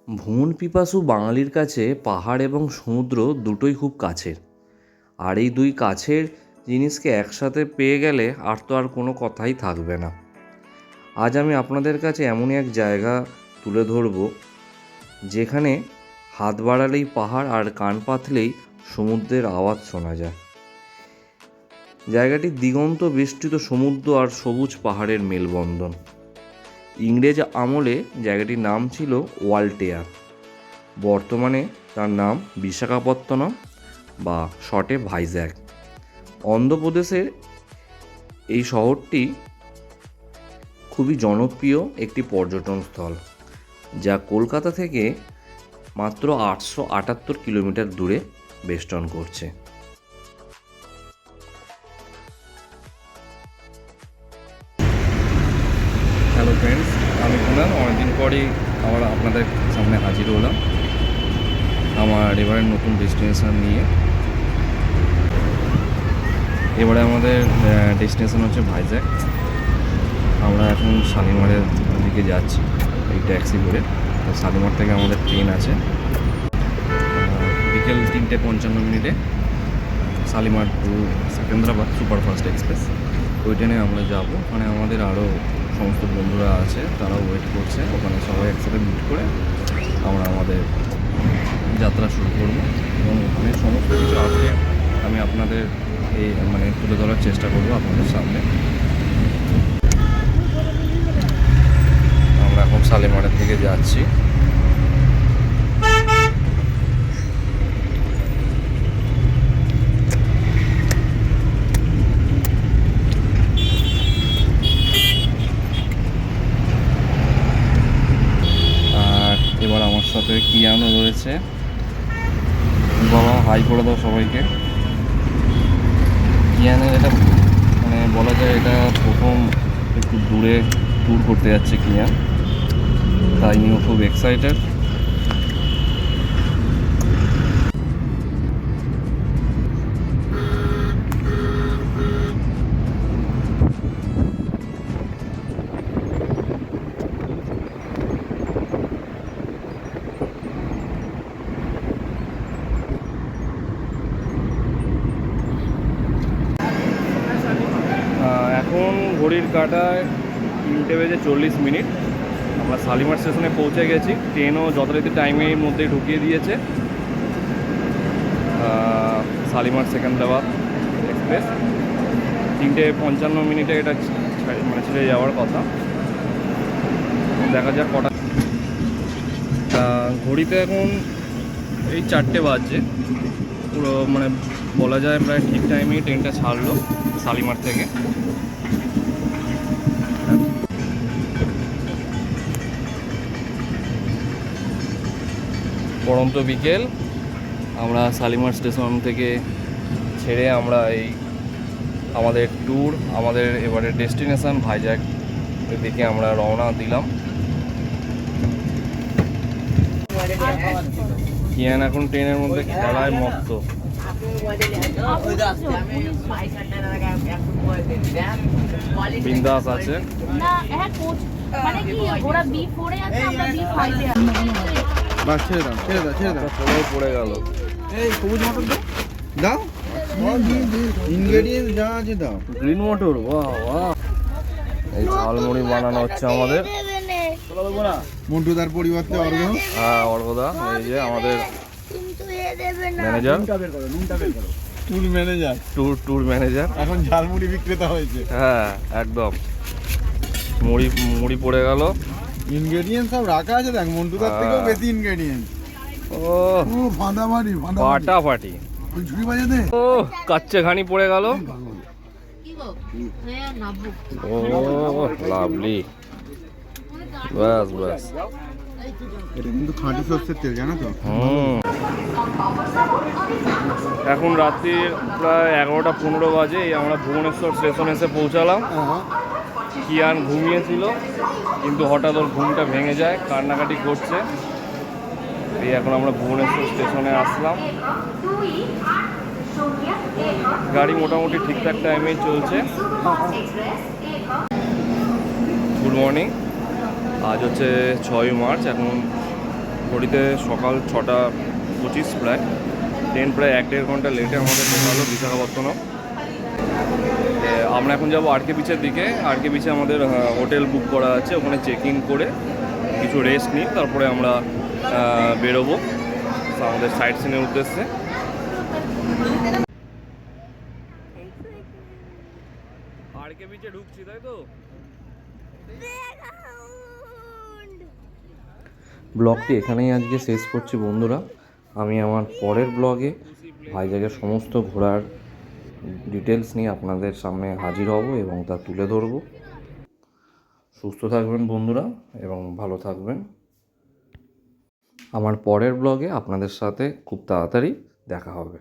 ভ্রমণ পিপাসু বাঙালির কাছে পাহাড় এবং সমুদ্র দুটোই খুব কাছের। আর এই দুই কাছের জিনিসকে একসাথে পেয়ে গেলে আর কোনো কথাই থাকবে না। আজ আমি আপনাদের কাছে এমনই এক জায়গা তুলে ধরব যেখানে হাত বাড়ালেই পাহাড় আর কান পাতলেই সমুদ্রের আওয়াজ শোনা যায়। জায়গাটি দিগন্ত বেষ্টিত সমুদ্র আর সবুজ পাহাড়ের মেলবন্ধন। ইংরেজ আমলে জায়গাটির নাম ছিল ওয়ালটেয়ার। বর্তমানে তার নাম বিশাখাপত্তনম বা শর্টে ভাইজ্যাগ। অন্ধ্রপ্রদেশের এই শহরটি খুবই জনপ্রিয় একটি পর্যটন স্থল, যা কলকাতা থেকে মাত্র 878 কিলোমিটার দূরে বেষ্টন করছে। হ্যালো ফ্রেন্ডস, আমি কুনাল। অনেকদিন পরেই আবার আপনাদের সামনে হাজির হলাম আমার এবারের নতুন ডেস্টিনেশন নিয়ে। এবারে আমাদের ডেস্টিনেশন হচ্ছে ভাইজ্যাগ। আমরা এখন শালিমারের দিকে যাচ্ছি এই ট্যাক্সি করে। তো শালিমার থেকে আমাদের ট্রেন আছে বিকেল 3:55 Shalimar to Secunderabad superfast express. ওই ট্রেনে আমরা যাব। ওখানে আমাদের আরও সমস্ত বন্ধুরা আছে, তারাও ওয়েট করছে। ওখানে সবাই একসাথে মিট করে আমরা আমাদের যাত্রা শুরু করব এবং ওখানে সমস্ত কিছু আছে আমি আপনাদের তুলে ধরার চেষ্টা করব আপনাদের সামনে। আমরা এখন শালিমারের দিকে যাচ্ছি। আর এবার আমার সাথে কিয়ানও রয়েছে। বাবা, হাই করে দাও সবাইকে। কিয়ানের এটা বলা যায় এটা প্রথম একটু দূরে ট্যুর করতে যাচ্ছে কিয়ান, তাই নিয়েও খুব এক্সাইটেড। এখন ঘড়ির কাঁটায় 3:40। আমরা শালিমার স্টেশনে পৌঁছে গেছি। ট্রেনও যথারীতি টাইমের মধ্যে ঢুকিয়ে দিয়েছে। শালিমার সেকেন্দ্রাবাদ এক্সপ্রেস 3:55 এটা ছেড়ে যাওয়ার কথা। দেখা যাক কটা। ঘড়িতে এখন এই 4টে বাজছে। পুরো বলা যায় প্রায় ঠিক টাইমেই ট্রেনটা ছাড়লো শালিমার থেকে। পরন্ত বিকেল। আমরা শালিমার স্টেশন থেকে ছেড়ে আমরা এই আমাদের ট্যুর, আমাদের এবারে ডেস্টিনেশন ভাইজ্যাগ এর দিকে আমরা রওনা দিলাম। কিয়ান এখন ট্রেনের মধ্যে খেলায় মত্ত। বিন্দাস আছে। পড়ে গেল। এই সবুজ মটর দাও, ইনগ্রেডিয়েন্টস যা আছে দাও। গ্রিন মটর, বাহ বাহ। এই ঝালমুড়ি বানানো হচ্ছে আমাদের। মন্টুদার পরিবর্তে অর্ঘ। হ্যাঁ, অর্ঘদা। এই যে আমাদের manager, tour manager, tour manager এখন ঝালমুড়ি বিক্রেতা হয়েছে। হ্যাঁ, একদম। মুড়ি পড়ে গেল। ইনগ্রেডিয়েন্টস সব রাখা আছে, দেখ মন্টুদার থেকেও বেশি ইনগ্রেডিয়েন্টস। ও ফাটাফাটি। ঝুড়ি বাজে দে। ও কাচ্চে ঘানি পড়ে গেল। ও লাভলি। বাস বাস। এটা কিন্তু খাঁটি সরষের তেল, জানো তো? এখন রাত্রির প্রায় 11:15 বাজে। আমরা ভুবনেশ্বর স্টেশনে এসে পৌঁছালাম। কিয়ান ঘুমিয়েছিল, কিন্তু হঠাৎ ওর ঘুমটা ভেঙে যায়, কান্নাকাটি করছে। এই এখন আমরা ভুবনেশ্বর স্টেশনে আসলাম। গাড়ি মোটামুটি ঠিকঠাক টাইমেই চলছে। Good morning. আজ হচ্ছে 6ই মার্চ। এখন ঘড়িতে সকাল 6:25 প্রায়। ট্রেন প্রায় 1-1.5 ঘন্টা লেটে আমাদের ঢোকালো বিশাখাপত্তনম। আমরা এখন যাব আরকে বিচের দিকে। আরকে বিচে আমাদের হোটেল বুক করা আছে, ওখানে চেক ইন করে কিছু রেস্ট নিয়ে তারপরে আমরা বেরোবো আমাদের সাইট সিনের উদ্দেশ্যে। আরকে বিচে ঢুকছি, তাই তো? ব্লগটি এখানেই আজকে শেষ করছি বন্ধুরা। আমি আমার পরের ব্লগে ভাইজ্যাগের সমস্ত ঘোরার ডিটেলস নিয়ে আপনাদের সামনে হাজির হব এবং তা তুলে ধরব। সুস্থ থাকবেন বন্ধুরা এবং ভালো থাকবেন। আমার পরের ব্লগে আপনাদের সাথে খুব তাড়াতাড়ি দেখা হবে।